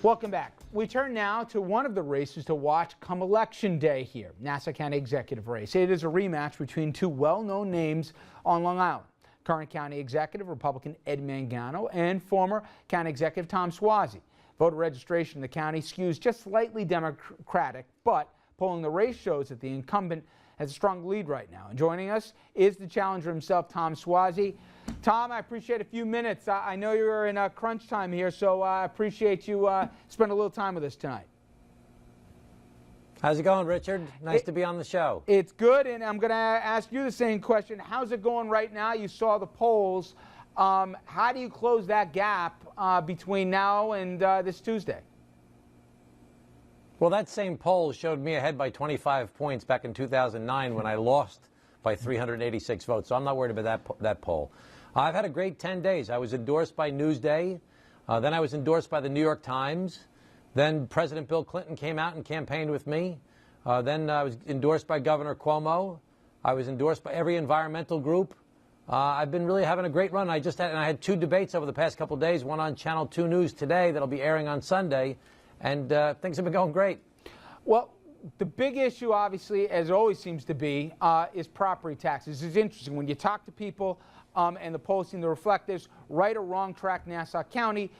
Welcome back. We turn now to one of the races to watch come Election Day here, Nassau County Executive race. It is a rematch between two well-known names on Long Island. Current County Executive Republican Ed Mangano and former County Executive Tom Suozzi. Voter registration in the county skews just slightly Democratic, but polling the race shows that the incumbent has a strong lead right now. And joining us is the challenger himself, Tom Suozzi. Tom, I appreciate a few minutes. I know you're in crunch time here, so I appreciate you spending a little time with us tonight. How's it going, Richard? Nice to be on the show. It's good, and I'm going to ask you the same question. How's it going right now? You saw the polls. How do you close that gap between now and this Tuesday? Well, that same poll showed me ahead by 25 points back in 2009 when I lost by 386 votes, so I'm not worried about that poll. I've had a great 10 days. I was endorsed by Newsday. Then I was endorsed by the New York Times. Then President Bill Clinton came out and campaigned with me. Then I was endorsed by Governor Cuomo. I was endorsed by every environmental group. I've been really having a great run. I had two debates over the past couple of days, one on Channel 2 News today that'll be airing on Sunday, and things have been going great. Well, the big issue, obviously, as it always seems to be, is property taxes. It's interesting. When you talk to people and the polls seem to reflect this, right or wrong track Nassau County,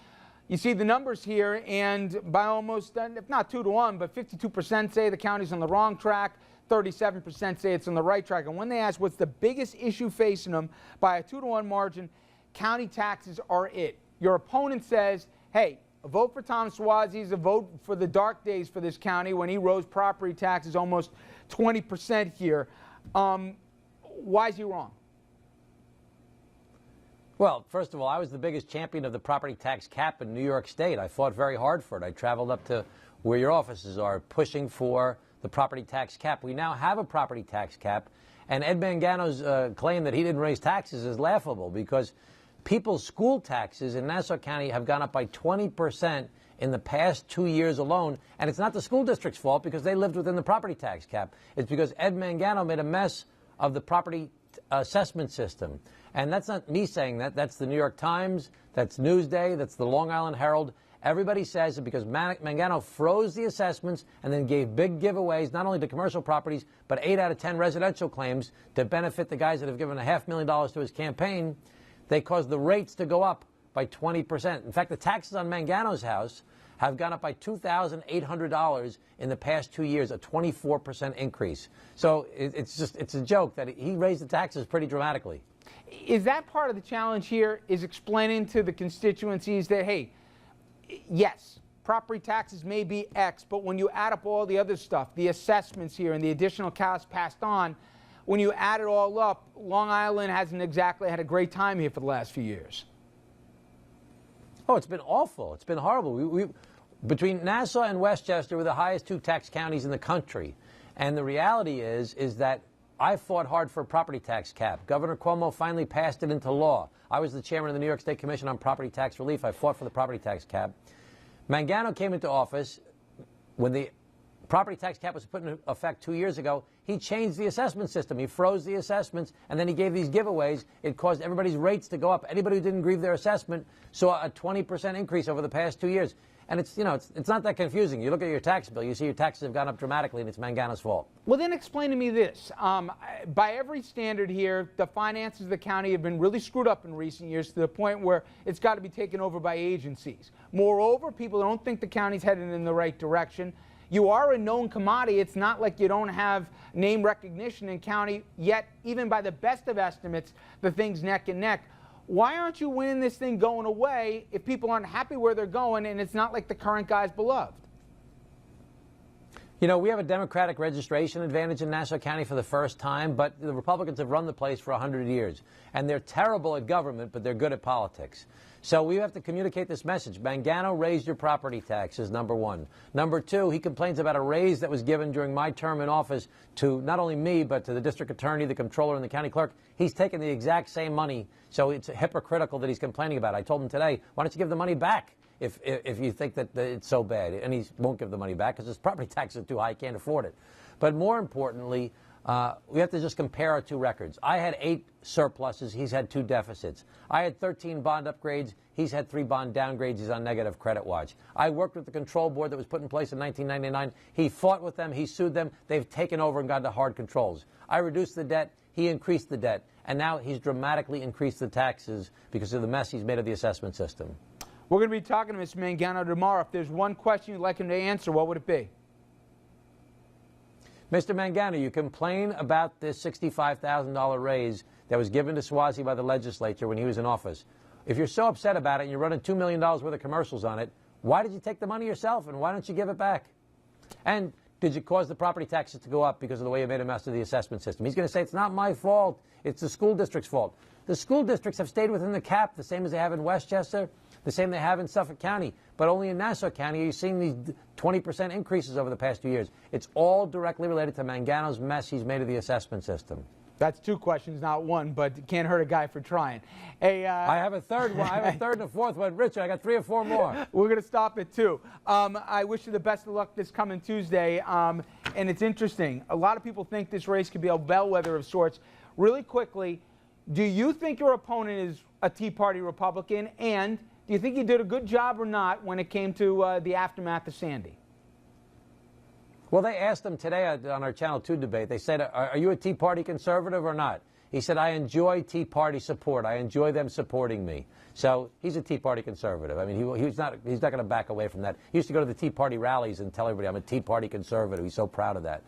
you see the numbers here, and by almost, if not 2 to 1, but 52% say the county's on the wrong track, 37% say it's on the right track. And when they ask what's the biggest issue facing them, by a 2 to 1 margin, county taxes are it. Your opponent says, hey, a vote for Tom Suozzi is a vote for the dark days for this county when he rose property taxes almost 20% here. Why is he wrong? Well, first of all, I was the biggest champion of the property tax cap in New York State. I fought very hard for it. I traveled up to where your offices are pushing for the property tax cap. We now have a property tax cap, and Ed Mangano's claim that he didn't raise taxes is laughable because people's school taxes in Nassau County have gone up by 20% in the past 2 years alone, and it's not the school district's fault because they lived within the property tax cap. It's because Ed Mangano made a mess of the property assessment system. And that's not me saying that. That's the New York Times, that's Newsday, that's the Long Island Herald. Everybody says it because Mangano froze the assessments and then gave big giveaways, not only to commercial properties, but 8 out of 10 residential claims to benefit the guys that have given $500,000 to his campaign. They caused the rates to go up by 20%. In fact, the taxes on Mangano's house have gone up by $2,800 in the past 2 years, a 24% increase. So it's a joke that he raised the taxes pretty dramatically. Is that part of the challenge here, is explaining to the constituencies that, hey, yes, property taxes may be X, but when you add up all the other stuff, the assessments here and the additional costs passed on, when you add it all up, Long Island hasn't exactly had a great time here for the last few years. Oh, it's been awful. It's been horrible. Between Nassau and Westchester, we're the highest 2 tax counties in the country. And the reality is that I fought hard for a property tax cap. Governor Cuomo finally passed it into law. I was the chairman of the New York State Commission on Property Tax Relief. I fought for the property tax cap. Mangano came into office when the property tax cap was put in effect 2 years ago. He changed the assessment system. He froze the assessments, and then he gave these giveaways. It caused everybody's rates to go up. Anybody who didn't grieve their assessment saw a 20% increase over the past 2 years. And it's not that confusing. You look at your tax bill, you see your taxes have gone up dramatically, and it's Mangano's fault. Well, then explain to me this. By every standard here, the finances of the county have been really screwed up in recent years to the point where it's got to be taken over by agencies. Moreover, people don't think the county's headed in the right direction. You are a known commodity. It's not like you don't have name recognition in county, yet even by the best of estimates, the thing's neck and neck. Why aren't you winning this thing going away if people aren't happy where they're going and it's not like the current guy's beloved? You know, we have a Democratic registration advantage in Nassau County for the first time, but the Republicans have run the place for 100 years. And they're terrible at government, but they're good at politics. So we have to communicate this message. Mangano raised your property taxes, number one. Number two, he complains about a raise that was given during my term in office to not only me, but to the district attorney, the comptroller, and the county clerk. He's taken the exact same money, so it's hypocritical that he's complaining about it. I told him today, why don't you give the money back if you think that it's so bad? And he won't give the money back because his property taxes are too high, he can't afford it. But more importantly, We have to just compare our two records. I had 8 surpluses. He's had 2 deficits. I had 13 bond upgrades. He's had 3 bond downgrades. He's on negative credit watch. I worked with the control board that was put in place in 1999. He fought with them. He sued them. They've taken over and gone to hard controls. I reduced the debt. He increased the debt. And now he's dramatically increased the taxes because of the mess he's made of the assessment system. We're going to be talking to Mr. Mangano tomorrow. If there's one question you'd like him to answer, what would it be? Mr. Mangano, you complain about this $65,000 raise that was given to Suozzi by the legislature when he was in office. If you're so upset about it and you're running $2 million worth of commercials on it, why did you take the money yourself and why don't you give it back? And did you cause the property taxes to go up because of the way you made a mess of the assessment system? He's going to say, it's not my fault. It's the school district's fault. The school districts have stayed within the cap, the same as they have in Westchester, the same they have in Suffolk County. But only in Nassau County are you seeing these 20% increases over the past 2 years. It's all directly related to Mangano's mess he's made of the assessment system. That's 2 questions, not 1, but it can't hurt a guy for trying. Hey, I have a third one. I have a third and a fourth one. Richard, I got 3 or 4 more. We're going to stop at 2. I wish you the best of luck this coming Tuesday. And it's interesting. A lot of people think this race could be a bellwether of sorts. Really quickly, do you think your opponent is a Tea Party Republican? And do you think you did a good job or not when it came to the aftermath of Sandy? Well, they asked him today on our Channel 2 debate. They said, are you a Tea Party conservative or not? He said, I enjoy Tea Party support. I enjoy them supporting me. So he's a Tea Party conservative. I mean, he's not going to back away from that. He used to go to the Tea Party rallies and tell everybody, I'm a Tea Party conservative. He's so proud of that.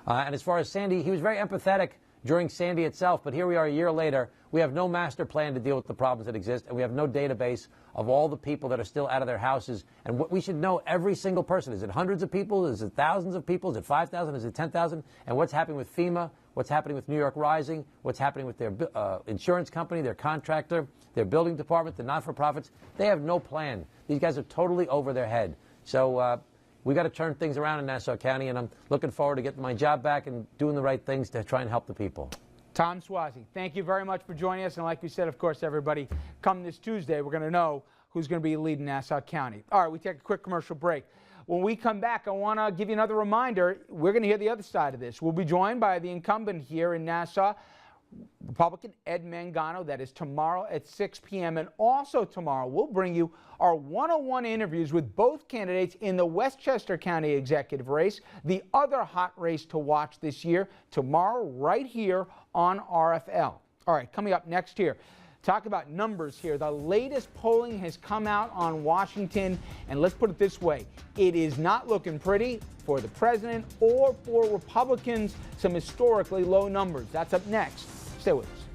And as far as Sandy, he was very empathetic during Sandy itself, but here we are a year later. We have no master plan to deal with the problems that exist, and we have no database of all the people that are still out of their houses. And what we should know, every single person. Is it hundreds of people? Is it thousands of people? Is it 5,000? Is it 10,000? And what's happening with FEMA? What's happening with New York Rising? What's happening with their insurance company, their contractor, their building department, the not-for-profits? They have no plan. These guys are totally over their head. So we got to turn things around in Nassau County, and I'm looking forward to getting my job back and doing the right things to try and help the people. Tom Suozzi, thank you very much for joining us. And like we said, of course, everybody, come this Tuesday, we're going to know who's going to be leading Nassau County. All right, we take a quick commercial break. When we come back, I want to give you another reminder. We're going to hear the other side of this. We'll be joined by the incumbent here in Nassau, Republican Ed Mangano. That is tomorrow at 6 p.m. And also tomorrow, we'll bring you our one-on-one interviews with both candidates in the Westchester County executive race, the other hot race to watch this year, tomorrow right here on RFL. All right, coming up next here, talk about numbers here. The latest polling has come out on Washington, and let's put it this way. It is not looking pretty for the president or for Republicans, some historically low numbers. That's up next. Stay with us.